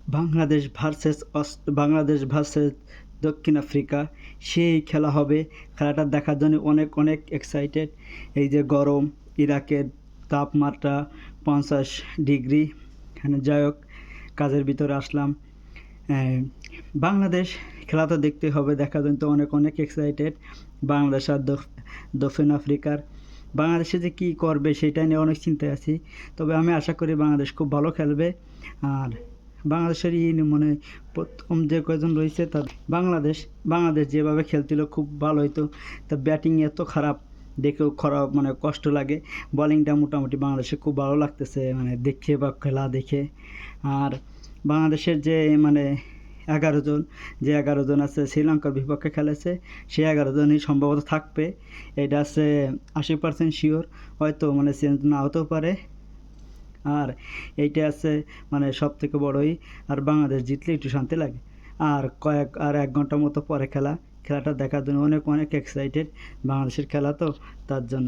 Bangladesh versus দক্ষিণ Africa, সেই খেলা হবে। খেলাটা দেখার জন্য অনেক অনেক এক্সাইটেড। এই যে গরম, ইরাকের তাপমাত্রা 50 ডিগ্রি, এখানে যাই হোক কাজের ভিতরে আসলাম। বাংলাদেশ খেলা তো দেখতে হবে, দেখার জন্য তো অনেক অনেক এক্সাইটেড। বাংলাদেশ আর দক্ষিণ আফ্রিকার, বাংলাদেশে যে কী করবে সেটা নিয়ে অনেক চিন্তায় আছি। তবে আমি আশা করি বাংলাদেশ খুব ভালো খেলবে। আর বাংলাদেশের মানে প্রথম যে কয়জন রয়েছে তার বাংলাদেশ যেভাবে খেলছিল খুব ভালো হইতো। তা ব্যাটিং এত খারাপ, দেখেও খারাপ, মানে কষ্ট লাগে। বলিংটা মোটামুটি বাংলাদেশে খুব ভালো লাগতেছে, মানে দেখে বা খেলা দেখে। আর বাংলাদেশের যে মানে 11 জন আছে শ্রীলঙ্কার বিপক্ষে খেলেছে, সেই 11 জনই সম্ভবত থাকবে। এটা আছে 80% শিওর, হয়তো মানে চেঞ্জ না হতেও পারে। আর এইটা আছে মানে সব থেকে বড়ই। আর বাংলাদেশ জিতলে একটু শান্তি লাগে। আর 1 ঘন্টা মতো পরে খেলাটা দেখার জন্য অনেক অনেক এক্সাইটেড। বাংলাদেশের খেলা তো, তার জন্য।